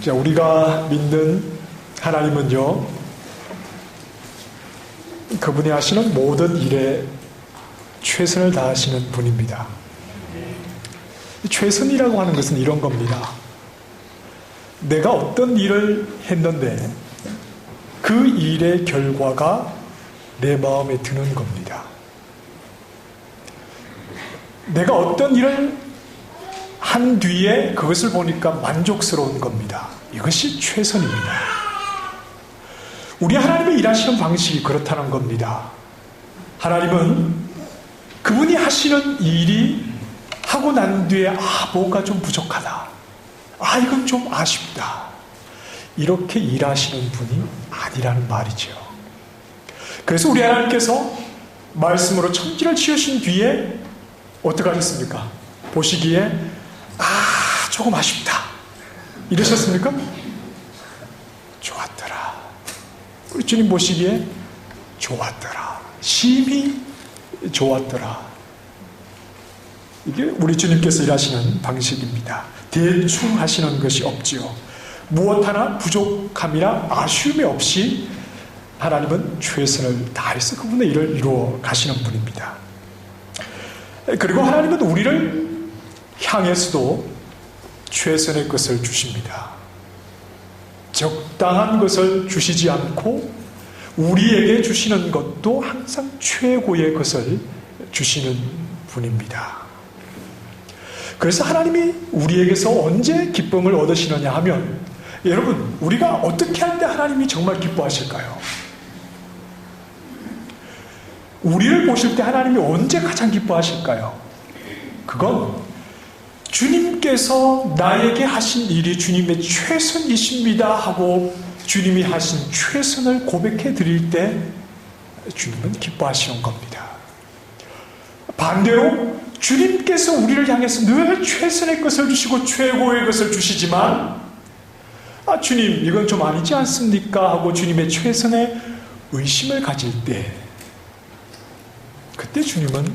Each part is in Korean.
자, 우리가 믿는 하나님은요, 그분이 하시는 모든 일에 최선을 다하시는 분입니다. 최선이라고 하는 것은 이런 겁니다. 내가 어떤 일을 했는데 그 일의 결과가 내 마음에 드는 겁니다. 내가 어떤 일을 한 뒤에 그것을 보니까 만족스러운 겁니다. 이것이 최선입니다. 우리 하나님의 일하시는 방식이 그렇다는 겁니다. 하나님은 그분이 하시는 일이 하고 난 뒤에 뭐가 좀 부족하다. 이건 좀 아쉽다. 이렇게 일하시는 분이 아니라는 말이죠. 그래서 우리 하나님께서 말씀으로 천지를 지으신 뒤에 어떻게 하셨습니까? 보시기에 조금 아쉽다. 이러셨습니까? 좋았더라. 우리 주님 보시기에 좋았더라. 심히 좋았더라. 이게 우리 주님께서 일하시는 방식입니다. 대충 하시는 것이 없지요. 무엇 하나 부족함이나 아쉬움이 없이 하나님은 최선을 다해서 그분의 일을 이루어 가시는 분입니다. 그리고 하나님은 우리를 향해서도 최선의 것을 주십니다. 적당한 것을 주시지 않고 우리에게 주시는 것도 항상 최고의 것을 주시는 분입니다. 그래서 하나님이 우리에게서 언제 기쁨을 얻으시느냐 하면, 여러분, 우리가 어떻게 할 때 하나님이 정말 기뻐하실까요? 우리를 보실 때 하나님이 언제 가장 기뻐하실까요? 그건 주님께서 나에게 하신 일이 주님의 최선이십니다 하고 주님이 하신 최선을 고백해 드릴 때 주님은 기뻐하시는 겁니다. 반대로 주님께서 우리를 향해서 늘 최선의 것을 주시고 최고의 것을 주시지만 주님 이건 좀 아니지 않습니까? 하고 주님의 최선에 의심을 가질 때, 그때 주님은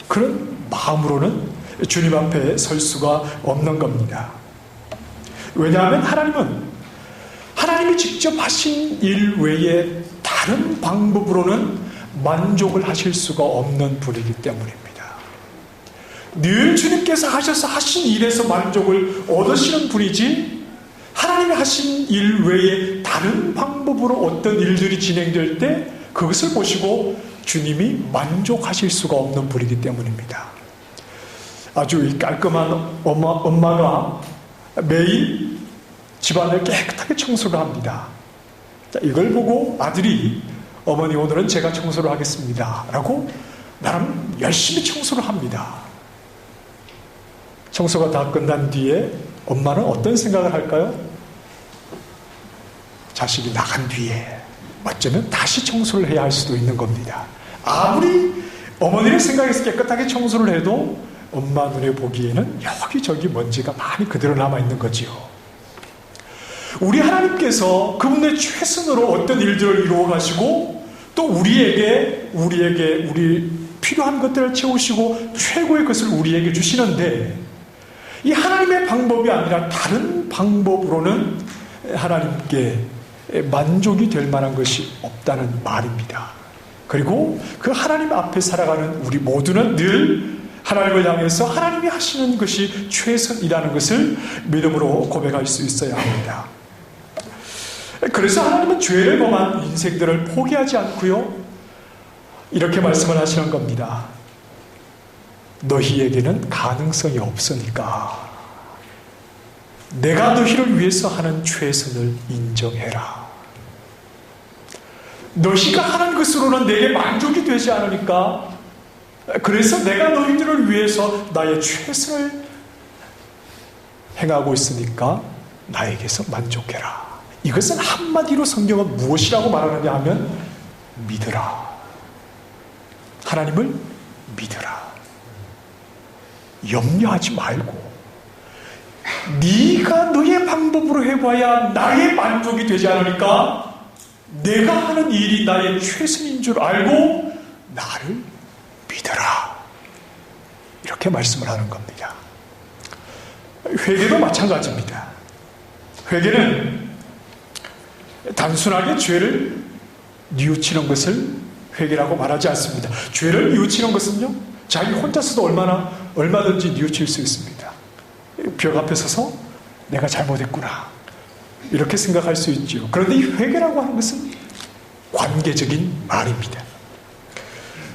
그런 마음으로는 주님 앞에 설 수가 없는 겁니다. 왜냐하면 하나님이 직접 하신 일 외에 다른 방법으로는 만족을 하실 수가 없는 분이기 때문입니다. 늘 주님께서 하신 일에서 만족을 얻으시는 분이지, 하나님이 하신 일 외에 다른 방법으로 어떤 일들이 진행될 때 그것을 보시고 주님이 만족하실 수가 없는 분이기 때문입니다. 아주 깔끔한 엄마가 매일 집안을 깨끗하게 청소를 합니다. 이걸 보고 아들이 어머니 오늘은 제가 청소를 하겠습니다 라고 나름 열심히 청소를 합니다. 청소가 다 끝난 뒤에 엄마는 어떤 생각을 할까요? 자식이 나간 뒤에 어쩌면 다시 청소를 해야 할 수도 있는 겁니다. 아무리 어머니의 생각에서 깨끗하게 청소를 해도 엄마 눈에 보기에는 여기저기 먼지가 많이 그대로 남아있는 거지요. 우리 하나님께서 그분의 최선으로 어떤 일들을 이루어 가시고 또 우리에게 우리 필요한 것들을 채우시고 최고의 것을 우리에게 주시는데, 이 하나님의 방법이 아니라 다른 방법으로는 하나님께 만족이 될 만한 것이 없다는 말입니다. 그리고 그 하나님 앞에 살아가는 우리 모두는 늘 하나님을 향해서 하나님이 하시는 것이 최선이라는 것을 믿음으로 고백할 수 있어야 합니다. 그래서 하나님은 죄를 범한 인생들을 포기하지 않고요, 이렇게 말씀을 하시는 겁니다. 너희에게는 가능성이 없으니까 내가 너희를 위해서 하는 최선을 인정해라. 너희가 하는 것으로는 내게 만족이 되지 않으니까, 그래서 내가 너희들을 위해서 나의 최선을 행하고 있으니까 나에게서 만족해라. 이것은 한마디로 성경은 무엇이라고 말하느냐 하면 믿으라. 하나님을 믿으라. 염려하지 말고 네가 너의 방법으로 해봐야 나의 만족이 되지 않으니까 내가 하는 일이 나의 최선인 줄 알고 나를 믿어라. 이렇게 말씀을 하는 겁니다. 회개도 마찬가지입니다. 회개는 단순하게 죄를 뉘우치는 것을 회개라고 말하지 않습니다. 죄를 뉘우치는 것은요, 자기 혼자서도 얼마든지 뉘우칠 수 있습니다. 벽 앞에 서서 내가 잘못했구나 이렇게 생각할 수 있죠. 그런데 이 회개라고 하는 것은 관계적인 말입니다.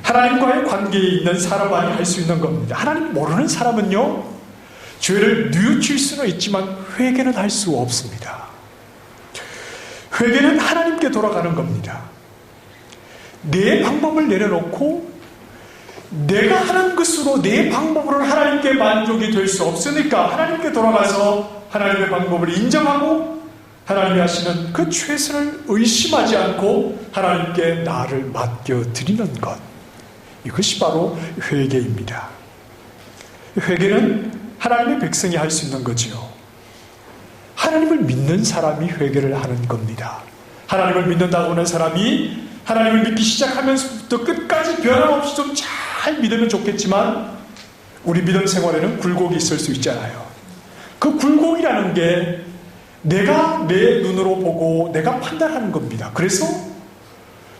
하나님과의 관계에 있는 사람만이 할 수 있는 겁니다. 하나님 모르는 사람은요, 죄를 뉘우칠 수는 있지만 회개는 할 수 없습니다. 회개는 하나님께 돌아가는 겁니다. 내 방법을 내려놓고 내가 하는 것으로 내 방법으로는 하나님께 만족이 될 수 없으니까 하나님께 돌아가서 하나님의 방법을 인정하고 하나님이 하시는 그 최선을 의심하지 않고 하나님께 나를 맡겨드리는 것, 이것이 바로 회개입니다. 회개는 하나님의 백성이 할 수 있는 거지요. 하나님을 믿는 사람이 회개를 하는 겁니다. 하나님을 믿는다고 하는 사람이 하나님을 믿기 시작하면서부터 끝까지 변함없이 좀 잘 믿으면 좋겠지만 우리 믿음 생활에는 굴곡이 있을 수 있잖아요. 그 굴곡이라는 게 내가 내 눈으로 보고 내가 판단하는 겁니다. 그래서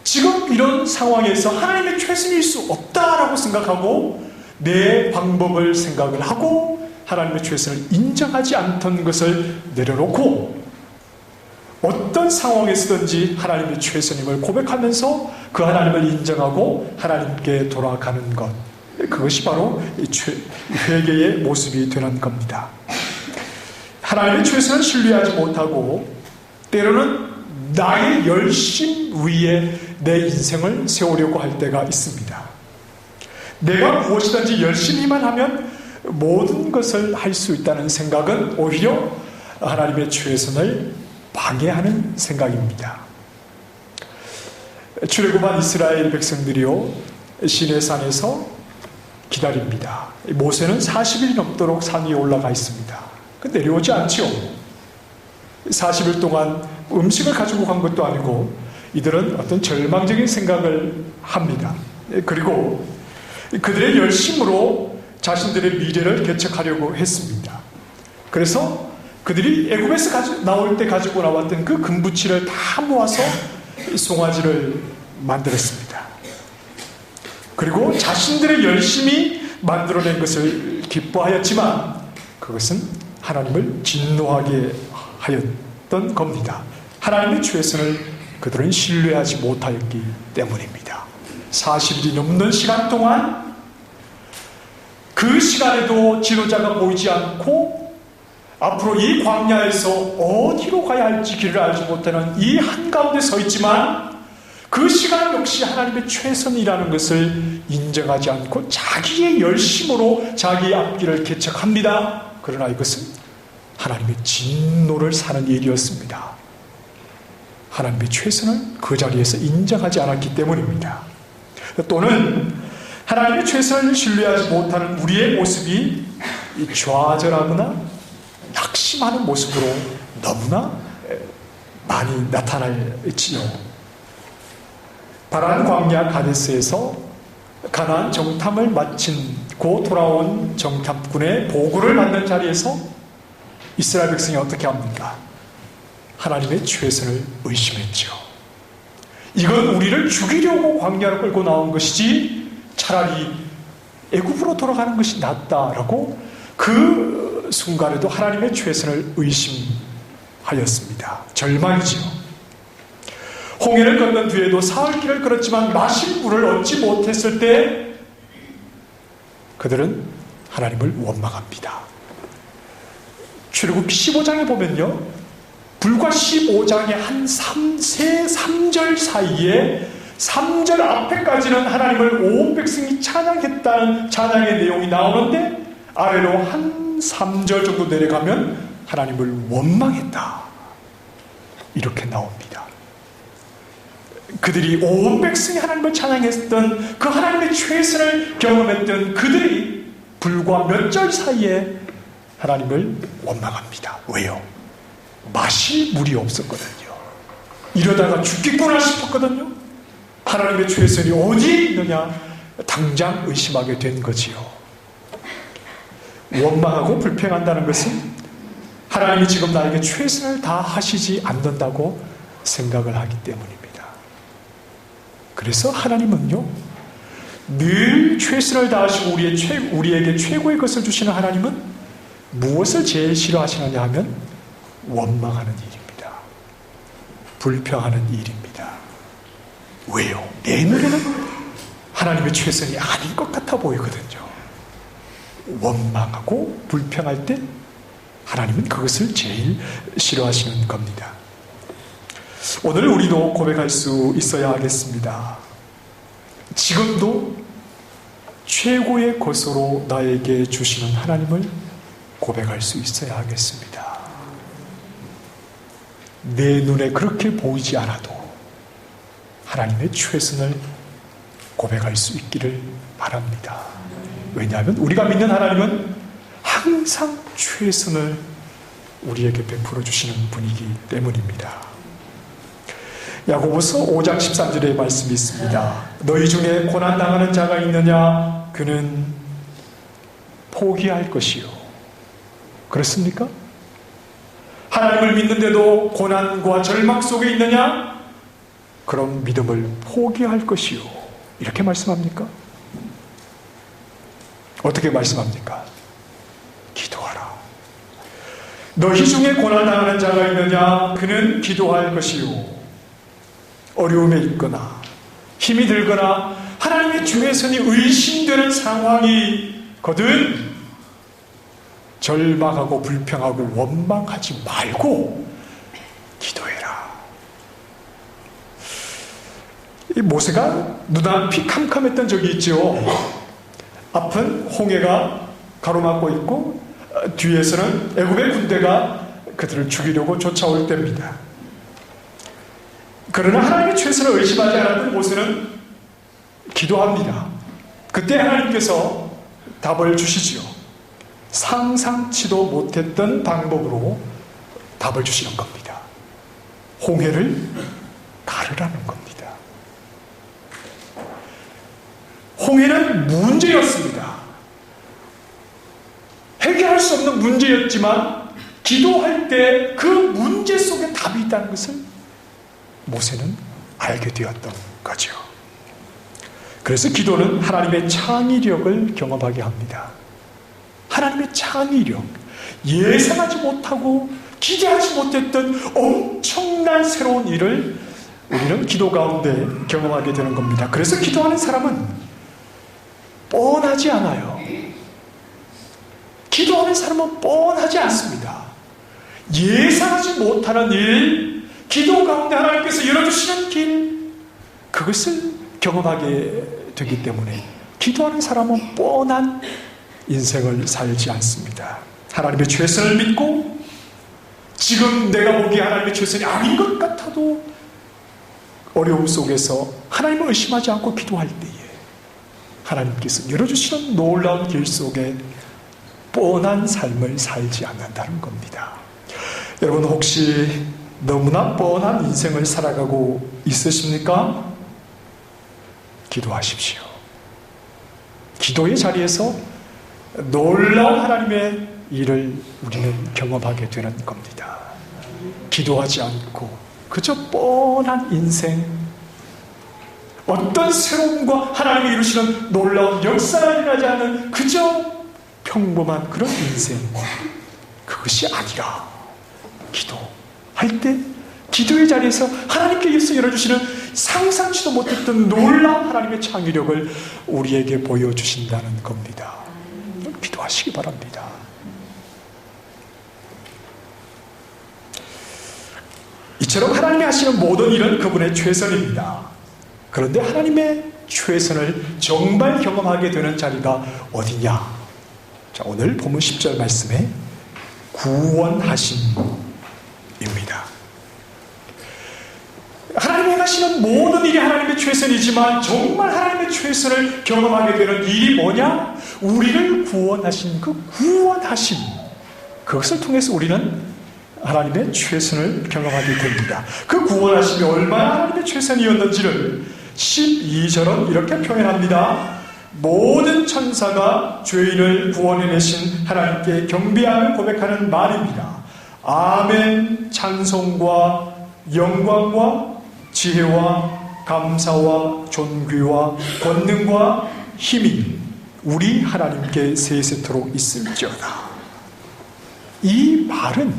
지금 이런 상황에서 하나님의 최선일 수 없다라고 생각하고 내 방법을 생각을 하고 하나님의 최선을 인정하지 않던 것을 내려놓고 어떤 상황에서든지 하나님의 최선임을 고백하면서 그 하나님을 인정하고 하나님께 돌아가는 것, 그것이 바로 회개의 모습이 되는 겁니다. 하나님의 최선을 신뢰하지 못하고 때로는 나의 열심 위에 내 인생을 세우려고 할 때가 있습니다. 내가 무엇이든지 열심히만 하면 모든 것을 할 수 있다는 생각은 오히려 하나님의 최선을 방해하는 생각입니다. 출애굽한 이스라엘 백성들이요, 시내산에서 기다립니다. 모세는 40일이 넘도록 산 위에 올라가 있습니다. 내려오지 않죠. 40일 동안 음식을 가지고 간 것도 아니고 이들은 어떤 절망적인 생각을 합니다. 그리고 그들의 열심으로 자신들의 미래를 개척하려고 했습니다. 그래서 그들이 애굽에서 나올 때 가지고 나왔던 그 금부치를 다 모아서 송아지를 만들었습니다. 그리고 자신들의 열심히 만들어낸 것을 기뻐하였지만 그것은 하나님을 진노하게 하였던 겁니다. 하나님의 최선을 그들은 신뢰하지 못하였기 때문입니다. 40일이 넘는 시간 동안 그 시간에도 지도자가 보이지 않고 앞으로 이 광야에서 어디로 가야 할지 길을 알지 못하는 이 한가운데 서 있지만 그 시간 역시 하나님의 최선이라는 것을 인정하지 않고 자기의 열심으로 자기의 앞길을 개척합니다. 그러나 이것은 하나님의 진노를 사는 일이었습니다. 하나님의 최선을 그 자리에서 인정하지 않았기 때문입니다. 또는 하나님의 최선을 신뢰하지 못하는 우리의 모습이 좌절하거나 낙심하는 모습으로 너무나 많이 나타날지요. 바란 광야 가데스에서 가나안 정탐을 마치고 돌아온 정탐꾼의 보고를 받는 자리에서 이스라엘 백성이 어떻게 합니까? 하나님의 최선을 의심했죠. 이건 우리를 죽이려고 광야로 끌고 나온 것이지 차라리 애굽으로 돌아가는 것이 낫다라고 그 순간에도 하나님의 최선을 의심하였습니다. 절망이지요. 홍해를 건넌 뒤에도 사흘길을 걸었지만 마실 물을 얻지 못했을 때 그들은 하나님을 원망합니다. 출애굽기 15장에 보면요, 불과 15장의 한 3절 사이에 3절 앞에까지는 하나님을 온 백성이 찬양했다는 찬양의 내용이 나오는데 아래로 한 3절 정도 내려가면 하나님을 원망했다 이렇게 나옵니다. 그들이 온 백성이 하나님을 찬양했던 그 하나님의 최선을 경험했던 그들이 불과 몇 절 사이에 하나님을 원망합니다. 왜요? 마실 물이 없었거든요. 이러다가 죽겠구나 싶었거든요. 하나님의 최선이 어디에 있느냐 당장 의심하게 된 거지요. 원망하고 불평한다는 것은 하나님이 지금 나에게 최선을 다하시지 않는다고 생각을 하기 때문입니다. 그래서 하나님은요, 늘 최선을 다하시고 우리에게 최고의 것을 주시는 하나님은 무엇을 제일 싫어하시느냐 하면 원망하는 일입니다. 불평하는 일입니다. 왜요? 내 눈에는 하나님의 최선이 아닌 것 같아 보이거든요. 원망하고 불평할 때 하나님은 그것을 제일 싫어하시는 겁니다. 오늘 우리도 고백할 수 있어야 하겠습니다. 지금도 최고의 것으로 나에게 주시는 하나님을 고백할 수 있어야 하겠습니다. 내 눈에 그렇게 보이지 않아도 하나님의 최선을 고백할 수 있기를 바랍니다. 왜냐하면 우리가 믿는 하나님은 항상 최선을 우리에게 베풀어 주시는 분이기 때문입니다. 야고보서 5장 13절의 말씀이 있습니다. 너희 중에 고난당하는 자가 있느냐? 그는 포기할 것이요. 그렇습니까? 하나님을 믿는데도 고난과 절망 속에 있느냐? 그럼 믿음을 포기할 것이요. 이렇게 말씀합니까? 어떻게 말씀합니까? 기도하라. 너희 중에 고난당하는 자가 있느냐? 그는 기도할 것이요. 어려움에 있거나 힘이 들거나 하나님의 주의선이 의심되는 상황이거든 절망하고 불평하고 원망하지 말고 기도해라. 이 모세가 눈앞이 캄캄했던 적이 있죠. 앞은 홍해가 가로막고 있고 뒤에서는 애굽의 군대가 그들을 죽이려고 쫓아올 때입니다. 그러나 하나님의 최선을 의심하지 않았던 모세는 기도합니다. 그때 하나님께서 답을 주시지요. 상상치도 못했던 방법으로 답을 주시는 겁니다. 홍해를 가르라는 겁니다. 홍해는 문제였습니다. 해결할 수 없는 문제였지만 기도할 때 그 문제 속에 답이 있다는 것을 모세는 알게 되었던 거죠. 그래서 기도는 하나님의 창의력을 경험하게 합니다. 하나님의 창의력, 예상하지 못하고 기대하지 못했던 엄청난 새로운 일을 우리는 기도 가운데 경험하게 되는 겁니다. 그래서 기도하는 사람은 뻔하지 않아요. 기도하는 사람은 뻔하지 않습니다. 예상하지 못하는 일, 기도 가운데 하나님께서 열어주시는 길, 그것을 경험하게 되기 때문에 기도하는 사람은 뻔한 인생을 살지 않습니다. 하나님의 최선을 믿고 지금 내가 보기에 하나님의 최선이 아닌 것 같아도 어려움 속에서 하나님을 의심하지 않고 기도할 때에 하나님께서 열어주시는 놀라운 길 속에 뻔한 삶을 살지 않는다는 겁니다. 여러분 혹시 너무나 뻔한 인생을 살아가고 있으십니까? 기도하십시오. 기도의 자리에서 놀라운 하나님의 일을 우리는 경험하게 되는 겁니다. 기도하지 않고 그저 뻔한 인생, 어떤 새로움과 하나님이 이루시는 놀라운 역사가 일어나지 않는 그저 평범한 그런 인생, 그것이 아니라 기도할 때 기도의 자리에서 하나님께서 열어주시는 상상치도 못했던 놀라운 하나님의 창의력을 우리에게 보여주신다는 겁니다. 기도하시기 바랍니다. 이처럼 하나님이 하시는 모든 일은 그분의 최선입니다. 그런데 하나님의 최선을 정말 경험하게 되는 자리가 어디냐? 자, 오늘 본문 10절 말씀에 구원하심입니다. 하나님이 하시는 모든 일이 하나님의 최선이지만 정말 하나님의 최선을 경험하게 되는 일이 뭐냐? 우리를 구원하신 그 구원하심, 그것을 통해서 우리는 하나님의 최선을 경험하게 됩니다. 그 구원하심이 얼마나 하나님의 최선이었는지를 12절은 이렇게 표현합니다. 모든 천사가 죄인을 구원해내신 하나님께 경배함을 고백하는 말입니다. 아멘. 찬송과 영광과 지혜와 감사와 존귀와 권능과 힘이 우리 하나님께 세세토록 있을지어다. 이 말은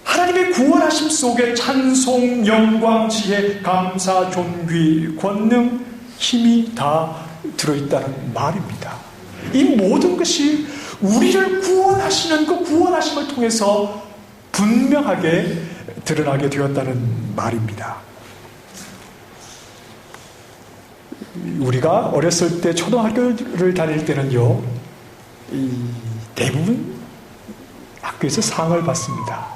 하나님의 구원하심 속에 찬송, 영광, 지혜, 감사, 존귀, 권능, 힘이 다 들어있다는 말입니다. 이 모든 것이 우리를 구원하시는 그 구원하심을 통해서 분명하게 드러나게 되었다는 말입니다. 우리가 어렸을 때 초등학교를 다닐 때는요, 대부분 학교에서 상을 받습니다.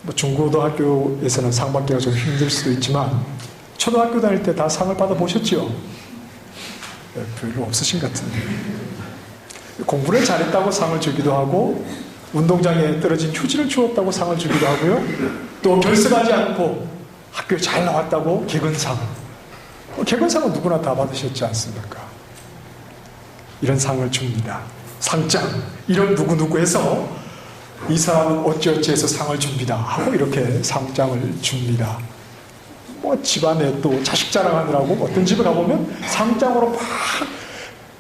뭐 중고등학교에서는 상 받기가 좀 힘들 수도 있지만 초등학교 다닐 때 다 상을 받아보셨죠? 별로 없으신 것 같은데. 공부를 잘했다고 상을 주기도 하고, 운동장에 떨어진 휴지를 주었다고 상을 주기도 하고요. 또 결석하지 않고 학교에 잘 나왔다고 개근상. 개근상은 누구나 다 받으셨지 않습니까? 이런 상을 줍니다. 상장, 이런 누구누구 해서 이 사람은 어찌어찌 해서 상을 줍니다 하고 이렇게 상장을 줍니다. 뭐 집안에 또 자식 자랑하느라고 어떤 집에 가보면 상장으로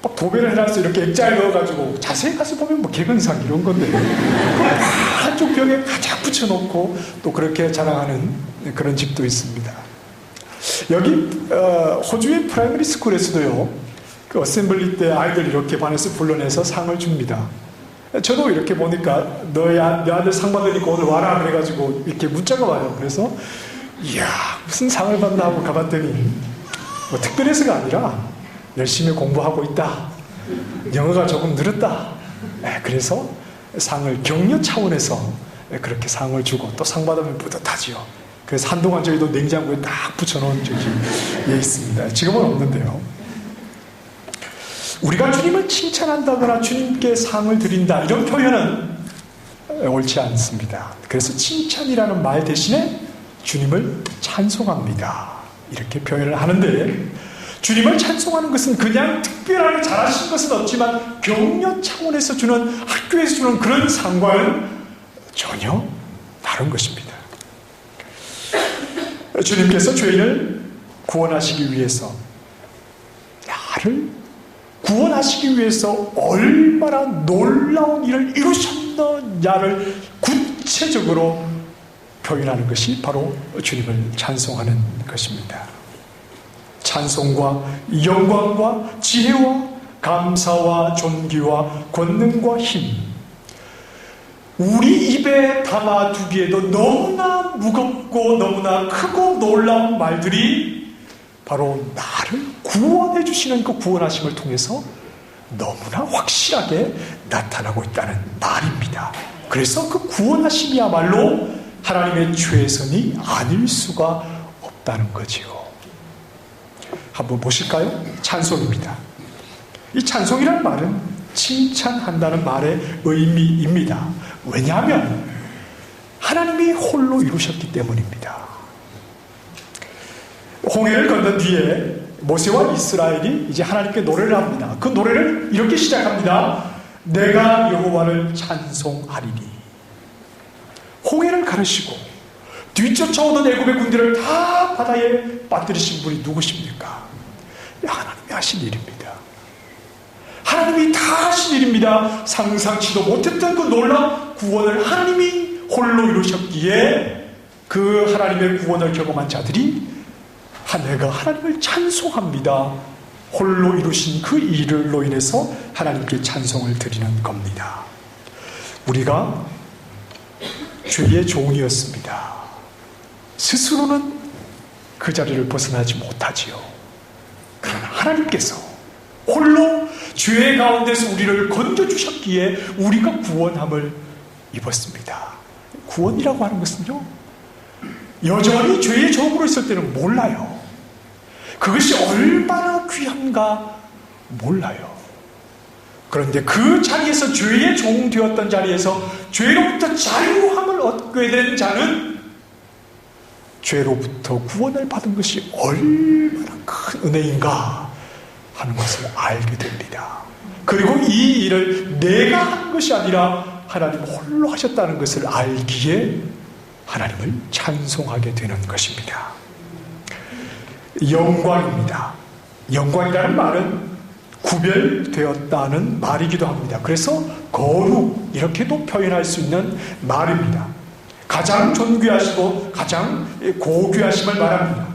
막 도배를 해놔서 이렇게 액자에 넣어가지고 자세히 가서 보면 뭐 개근상 이런 건데 한쪽 벽에 가득 붙여놓고 또 그렇게 자랑하는 그런 집도 있습니다. 여기 호주의 프라이머리 스쿨에서도요, 그 어셈블리 때 아이들 이렇게 반에서 불러내서 상을 줍니다. 저도 이렇게 보니까 내 아들 상 받으니까 오늘 와라 그래가지고 이렇게 문자가 와요. 그래서 이야, 무슨 상을 받나 하고 가봤더니 뭐 특별해서가 아니라 열심히 공부하고 있다, 영어가 조금 늘었다, 그래서 상을 격려 차원에서 그렇게 상을 주고 또 상 받으면 뿌듯하지요. 그래서 한동안 저희도 냉장고에 딱 붙여놓은 적이 있습니다. 지금은 없는데요. 우리가 주님을 칭찬한다거나 주님께 상을 드린다, 이런 표현은 옳지 않습니다. 그래서 칭찬이라는 말 대신에 주님을 찬송합니다, 이렇게 표현을 하는데, 주님을 찬송하는 것은 그냥 특별하게 잘하신 것은 없지만 격려 차원에서 주는, 학교에서 주는 그런 상과는 전혀 다른 것입니다. 주님께서 죄인을 구원하시기 위해서, 나를 구원하시기 위해서 얼마나 놀라운 일을 이루셨느냐를 구체적으로 표현하는 것이 바로 주님을 찬송하는 것입니다. 찬송과 영광과 지혜와 감사와 존귀와 권능과 힘, 우리 입에 담아두기에도 너무나 무겁고 너무나 크고 놀라운 말들이 바로 나를 구원해 주시는 그 구원하심을 통해서 너무나 확실하게 나타나고 있다는 말입니다. 그래서 그 구원하심이야말로 하나님의 최선이 아닐 수가 없다는 거지요. 한번 보실까요? 찬송입니다. 이 찬송이라는 말은 칭찬한다는 말의 의미입니다. 왜냐하면 하나님이 홀로 이루셨기 때문입니다. 홍해를 건넌 뒤에 모세와 이스라엘이 이제 하나님께 노래를 합니다. 그 노래를 이렇게 시작합니다. 내가 여호와를 찬송하리니. 홍해를 가르시고 뒤쫓아오던 애굽의 군대를 다 바다에 빠뜨리신 분이 누구십니까? 하나님이 하신 일입니다. 하나님이 다 하신 일입니다. 상상치도 못했던 그 놀라운 구원을 하나님이 홀로 이루셨기에 그 하나님의 구원을 경험한 자들이 내가 하나님을 찬송합니다. 홀로 이루신 그 일로 인해서 하나님께 찬송을 드리는 겁니다. 우리가 죄의 종이었습니다. 스스로는 그 자리를 벗어나지 못하지요. 그러나 하나님께서 홀로 죄 가운데서 우리를 건져주셨기에 우리가 구원함을 입었습니다. 구원이라고 하는 것은요, 여전히 죄의 종으로 있을 때는 몰라요. 그것이 얼마나 귀한가 몰라요. 그런데 그 자리에서, 죄의 종 되었던 자리에서 죄로부터 자유함을 얻게 된 자는 죄로부터 구원을 받은 것이 얼마나 큰 은혜인가, 하는 것을 알게 됩니다. 그리고 이 일을 내가 한 것이 아니라 하나님 홀로 하셨다는 것을 알기에 하나님을 찬송하게 되는 것입니다. 영광입니다. 영광이라는 말은 구별되었다는 말이기도 합니다. 그래서 거룩 이렇게도 표현할 수 있는 말입니다. 가장 존귀하시고 가장 고귀하심을 말합니다.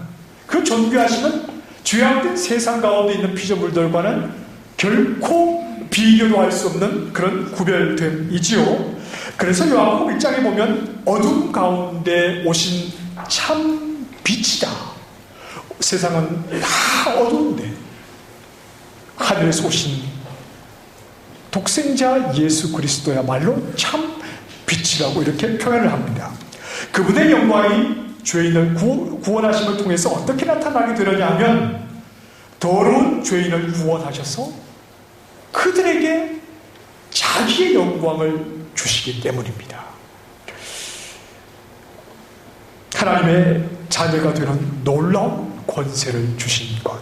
그 존귀하심은 죄악된 세상 가운데 있는 피조물들과는 결코 비교도 할 수 없는 그런 구별됨이지요. 그래서 요한복음 1장에 보면 어둠 가운데 오신 참 빛이다. 세상은 다 어두운데 하늘에서 오신 독생자 예수 그리스도야말로 참 빛이라고 이렇게 표현을 합니다. 그분의 영광이 죄인을 구원하심을 통해서 어떻게 나타나게 되느냐 하면 더러운 죄인을 구원하셔서 그들에게 자기의 영광을 주시기 때문입니다. 하나님의 자녀가 되는 놀라운 권세를 주신 것,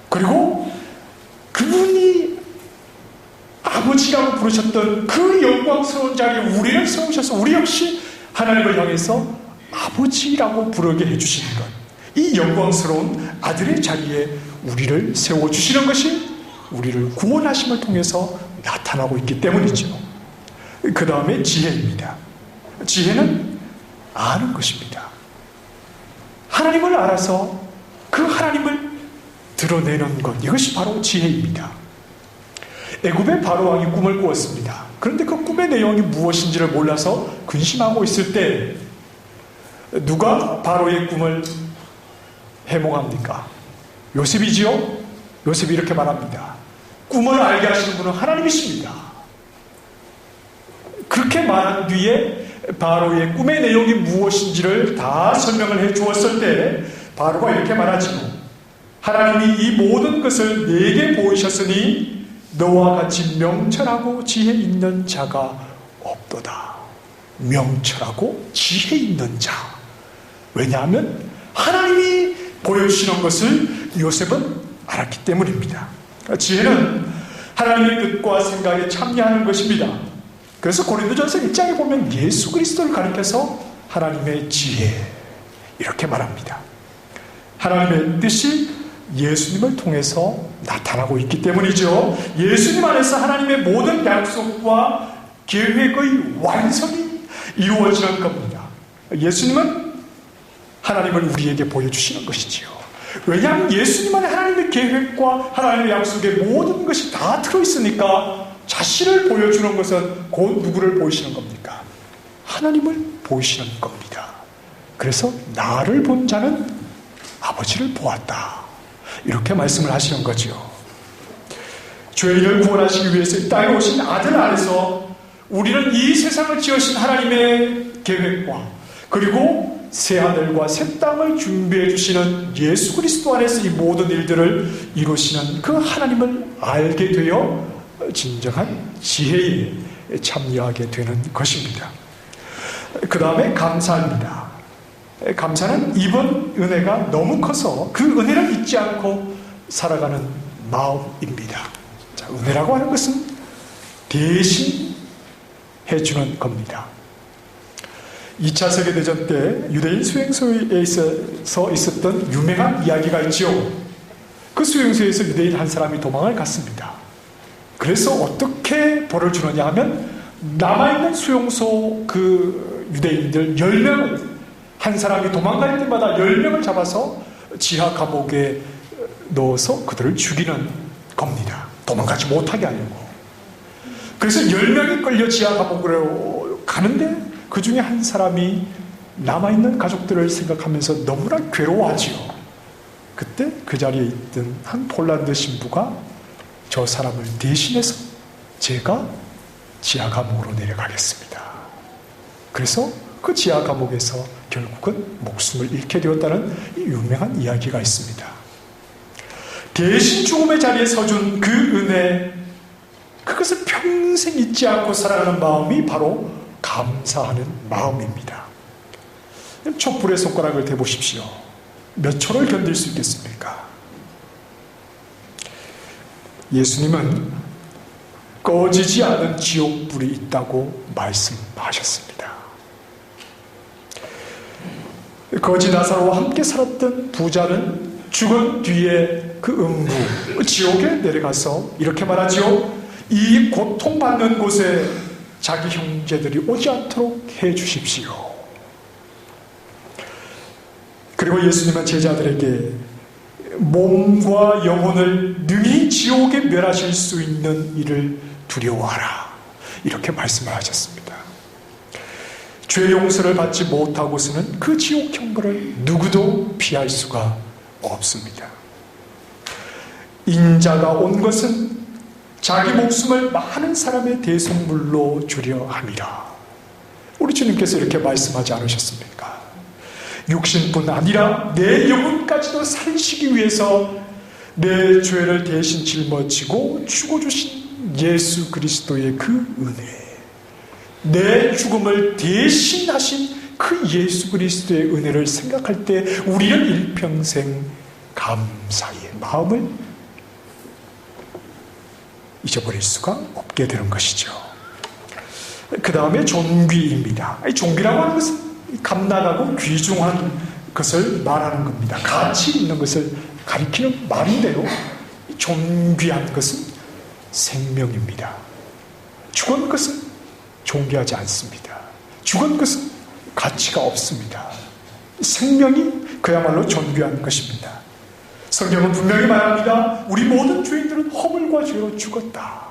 그리고 그분이 아버지라고 부르셨던 그 영광스러운 자리에 우리를 세우셔서 우리 역시 하나님을 향해서 아버지라고 부르게 해주시는 것, 이 영광스러운 아들의 자리에 우리를 세워주시는 것이 우리를 구원하심을 통해서 나타나고 있기 때문이죠. 그 다음에 지혜입니다. 지혜는 아는 것입니다. 하나님을 알아서 그 하나님을 드러내는 것, 이것이 바로 지혜입니다. 애굽의 바로왕이 꿈을 꾸었습니다. 그런데 그 꿈의 내용이 무엇인지를 몰라서 근심하고 있을 때 누가 바로의 꿈을 해몽합니까? 요셉이지요? 요셉이 이렇게 말합니다. 꿈을 알게 하시는 분은 하나님이십니다. 그렇게 말한 뒤에 바로의 꿈의 내용이 무엇인지를 다 설명을 해 주었을 때 바로가 이렇게 말하지요. 하나님이 이 모든 것을 내게 보이셨으니 너와 같이 명철하고 지혜 있는 자가 없도다. 명철하고 지혜 있는 자. 왜냐하면 하나님이 보여주시는 것을 요셉은 알았기 때문입니다. 지혜는 하나님의 뜻과 생각에 참여하는 것입니다. 그래서 고린도전서 1장에 보면 예수 그리스도를 가리켜서 하나님의 지혜 이렇게 말합니다. 하나님의 뜻이 예수님을 통해서 나타나고 있기 때문이죠. 예수님 안에서 하나님의 모든 약속과 계획의 완성이 이루어지는 겁니다. 예수님은 하나님을 우리에게 보여주시는 것이지요. 왜냐하면 예수님 안에 하나님의 계획과 하나님의 약속의 모든 것이 다 들어있으니까 자신을 보여주는 것은 곧 누구를 보이시는 겁니까? 하나님을 보이시는 겁니다. 그래서 나를 본 자는 아버지를 보았다. 이렇게 말씀을 하시는 거죠. 죄인을 구원하시기 위해서 이 땅에 오신 아들 안에서 우리는 이 세상을 지으신 하나님의 계획과 그리고 새하늘과 새 땅을 준비해 주시는 예수 그리스도 안에서 이 모든 일들을 이루시는 그 하나님을 알게 되어 진정한 지혜에 참여하게 되는 것입니다. 그 다음에 감사입니다. 감사는 입은 은혜가 너무 커서 그 은혜를 잊지 않고 살아가는 마음입니다. 자, 은혜라고 하는 것은 대신 해주는 겁니다. 2차 세계대전 때 유대인 수용소에 있었던 유명한 이야기가 있죠. 그 수용소에서 유대인 한 사람이 도망을 갔습니다. 그래서 어떻게 벌을 주느냐 하면 남아있는 수용소 그 유대인들 10명을 한 사람이 도망갈 때마다 10명을 잡아서 지하 감옥에 넣어서 그들을 죽이는 겁니다. 도망가지 못하게 하려고. 그래서 10명이 끌려 지하 감옥으로 가는데 그 중에 한 사람이 남아있는 가족들을 생각하면서 너무나 괴로워하지요. 그때 그 자리에 있던 한 폴란드 신부가 저 사람을 대신해서 제가 지하 감옥으로 내려가겠습니다. 그래서 그 지하 감옥에서 결국은 목숨을 잃게 되었다는 이 유명한 이야기가 있습니다. 대신 죽음의 자리에 서준 그 은혜, 그것을 평생 잊지 않고 살아가는 마음이 바로 감사하는 마음입니다. 촛불에 손가락을 대보십시오. 몇 초를 견딜 수 있겠습니까? 예수님은 꺼지지 않은 지옥불이 있다고 말씀하셨습니다. 거지 나사로와 함께 살았던 부자는 죽은 뒤에 그 음부 지옥에 내려가서 이렇게 말하지요. 이 고통받는 곳에 자기 형제들이 오지 않도록 해 주십시오. 그리고 예수님은 제자들에게 몸과 영혼을 능히 지옥에 멸하실 수 있는 일을 두려워하라, 이렇게 말씀을 하셨습니다. 죄 용서를 받지 못하고서는 그 지옥 형벌을 누구도 피할 수가 없습니다. 인자가 온 것은 자기 목숨을 많은 사람의 대속물로 주려 함이라. 우리 주님께서 이렇게 말씀하지 않으셨습니까? 육신뿐 아니라 내 영혼까지도 살리시기 위해서 내 죄를 대신 짊어지고 죽어주신 예수 그리스도의 그 은혜, 내 죽음을 대신하신 그 예수 그리스도의 은혜를 생각할 때 우리는 일평생 감사의 마음을 잊어버릴 수가 없게 되는 것이죠. 그 다음에 존귀입니다. 존귀라고 하는 것은 값나가고 귀중한 것을 말하는 겁니다. 가치 있는 것을 가리키는 말인데요, 존귀한 것은 생명입니다. 죽은 것은 존귀하지 않습니다. 죽은 것은 가치가 없습니다. 생명이 그야말로 존귀한 것입니다. 성경은 분명히 말합니다. 우리 모든 죄인들은 허물과 죄로 죽었다.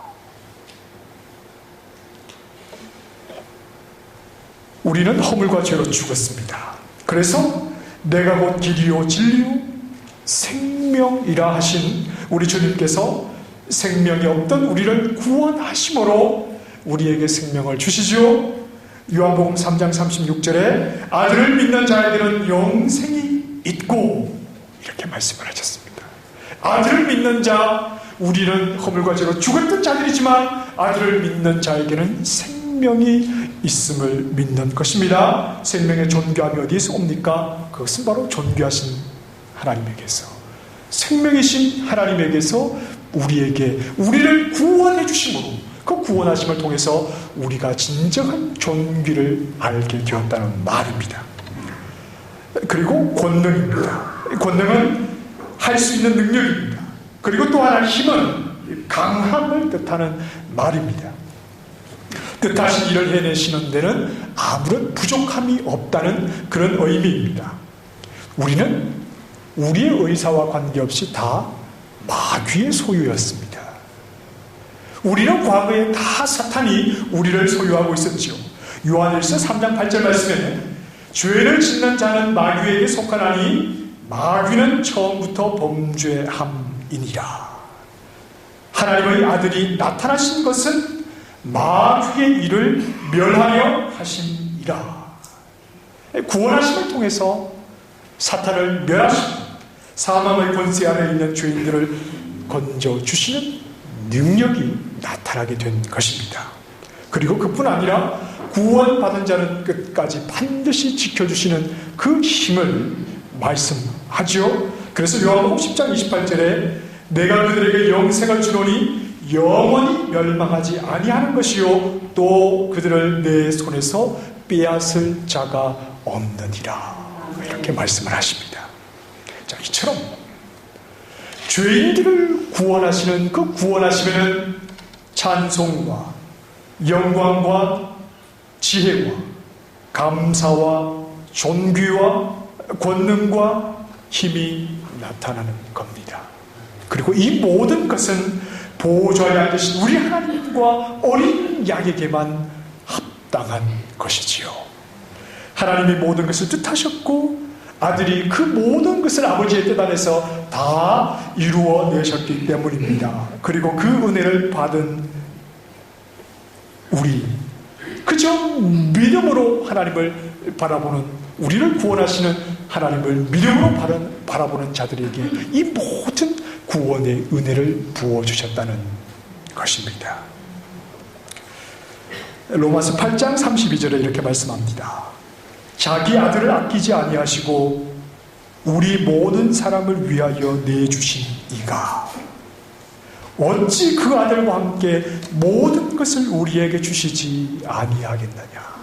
우리는 허물과 죄로 죽었습니다. 그래서 내가 곧 길이요 진리요 생명이라 하신 우리 주님께서 생명이 없던 우리를 구원하심으로 우리에게 생명을 주시죠. 요한복음 3장 36절에 아들을 믿는 자에게는 영생이 있고, 이렇게 말씀을 하셨습니다. 아들을 믿는 자, 우리는 허물과 죄로 죽었던 자들이지만 아들을 믿는 자에게는 생명이 있음을 믿는 것입니다. 생명의 존귀함이 어디에서 옵니까? 그것은 바로 존귀하신 하나님에게서, 생명이신 하나님에게서 우리를 구원해 주심으로, 그 구원하심을 통해서 우리가 진정한 존귀를 알게 되었다는 말입니다. 그리고 권능입니다. 권능은 할 수 있는 능력입니다. 그리고 또 하나 힘은 강함을 뜻하는 말입니다. 뜻하신 일을 해내시는 데는 아무런 부족함이 없다는 그런 의미입니다. 우리는 우리의 의사와 관계없이 다 마귀의 소유였습니다. 우리는 과거에 다 사탄이 우리를 소유하고 있었죠. 요한일서 3장 8절 말씀에 죄를 짓는 자는 마귀에게 속하나니 마귀는 처음부터 범죄함이니라. 하나님의 아들이 나타나신 것은 마귀의 일을 멸하려 하심이라. 구원하심을 통해서 사탄을 멸하시고 사망의 권세 아래 있는 죄인들을 건져주시는 능력이 나타나게 된 것입니다. 그리고 그뿐 아니라 구원받은 자는 끝까지 반드시 지켜주시는 그 힘을 말씀하죠. 그래서 요한복음 10장 28절에 내가 그들에게 영생을 주노니 영원히 멸망하지 아니하는 것이요 또 그들을 내 손에서 빼앗을 자가 없느니라, 이렇게 말씀을 하십니다. 자, 이처럼 죄인들을 구원하시는 그 구원하심에는 찬송과 영광과 지혜와 감사와 존귀와 권능과 힘이 나타나는 겁니다. 그리고 이 모든 것은 보좌에 앉으신 우리 하나님과 어린 양에게만 합당한 것이지요. 하나님이 모든 것을 뜻하셨고 아들이 그 모든 것을 아버지의 뜻 안에서 다 이루어내셨기 때문입니다. 그리고 그 은혜를 받은 우리, 그저 믿음으로 하나님을 바라보는, 우리를 구원하시는 하나님을 믿음으로 바라보는 자들에게 이 모든 구원의 은혜를 부어주셨다는 것입니다. 로마서 8장 32절에 이렇게 말씀합니다. 자기 아들을 아끼지 아니하시고 우리 모든 사람을 위하여 내주신 이가 어찌 그 아들과 함께 모든 것을 우리에게 주시지 아니하겠느냐.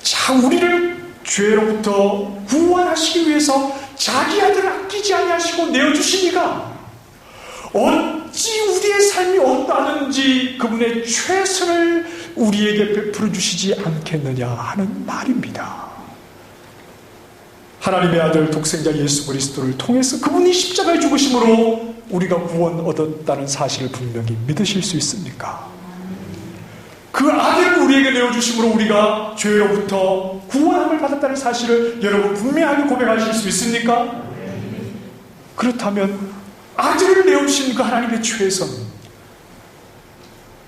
자, 우리를 죄로부터 구원하시기 위해서 자기 아들을 아끼지 아니하시고 내어주시니까 어찌 우리의 삶이 어떠하든지 그분의 최선을 우리에게 베풀어 주시지 않겠느냐 하는 말입니다. 하나님의 아들 독생자 예수 그리스도를 통해서 그분이 십자가에 죽으심으로 우리가 구원 얻었다는 사실을 분명히 믿으실 수 있습니까? 그 아들을 우리에게 내어주심으로 우리가 죄로부터 구원함을 받았다는 사실을 여러분 분명하게 고백하실 수 있습니까? 그렇다면 아들을 내어주신 그 하나님의 최선,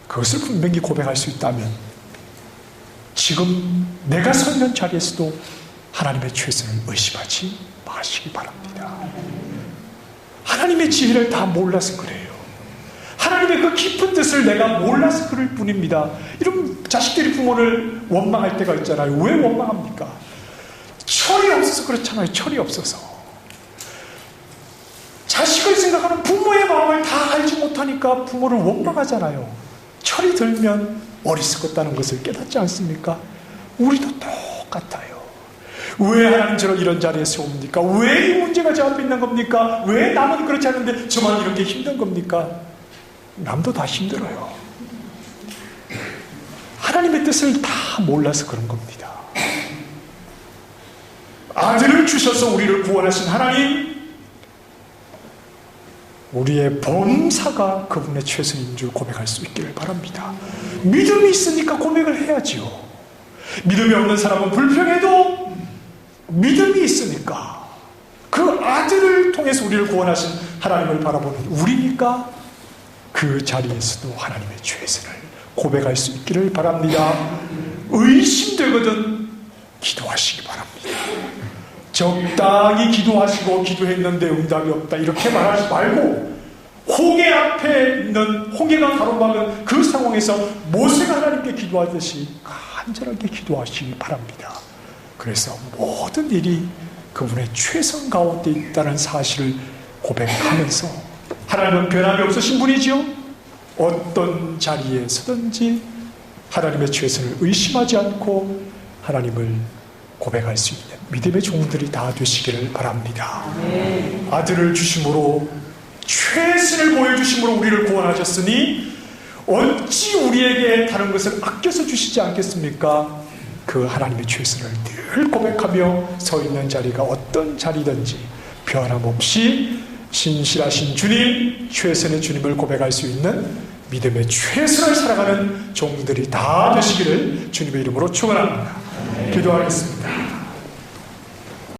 그것을 분명히 고백할 수 있다면 지금 내가 서 있는 자리에서도 하나님의 최선을 의심하지 마시기 바랍니다. 하나님의 지혜를 다 몰라서 그래요. 하나님의 그 깊은 뜻을 내가 몰라서 그럴 뿐입니다. 이런 자식들이 부모를 원망할 때가 있잖아요. 왜 원망합니까? 철이 없어서 그렇잖아요. 철이 없어서. 자식을 생각하는 부모의 마음을 다 알지 못하니까 부모를 원망하잖아요. 철이 들면 어리석었다는 것을 깨닫지 않습니까? 우리도 똑같아요. 왜 하나님 저를 이런 자리에 세웁니까? 왜 이 문제가 제 앞에 있는 겁니까? 왜 남은 그렇지 않은데 저만 이렇게 힘든 겁니까? 남도 다 힘들어요. 하나님의 뜻을 다 몰라서 그런 겁니다. 아들을 주셔서 우리를 구원하신 하나님, 우리의 범사가 그분의 최선인 줄 고백할 수 있기를 바랍니다. 믿음이 있으니까 고백을 해야지요. 믿음이 없는 사람은 불평해도 믿음이 있으니까 그 아들을 통해서 우리를 구원하신 하나님을 바라보는 우리니까 그 자리에서도 하나님의 최선을 고백할 수 있기를 바랍니다. 의심되거든 기도하시기 바랍니다. 적당히 기도하시고 기도했는데 응답이 없다 이렇게 말하지 말고 홍해 앞에 있는 홍해가 가로막은 그 상황에서 모세가 하나님께 기도하듯이 간절하게 기도하시기 바랍니다. 그래서 모든 일이 그분의 최선 가운데 있다는 사실을 고백하면서 하나님은 변함이 없으신 분이지요. 어떤 자리에 서든지 하나님의 최선을 의심하지 않고 하나님을 고백할 수 있는 믿음의 종들이 다 되시기를 바랍니다. 아들을 주심으로 최선을 보여주심으로 우리를 구원하셨으니 어찌 우리에게 다른 것을 아껴서 주시지 않겠습니까? 그 하나님의 최선을 늘 고백하며 서 있는 자리가 어떤 자리든지 변함없이 신실하신 주님, 최선의 주님을 고백할 수 있는 믿음의 최선을 살아가는 종들이 다 되시기를 주님의 이름으로 축원합니다. 기도하겠습니다.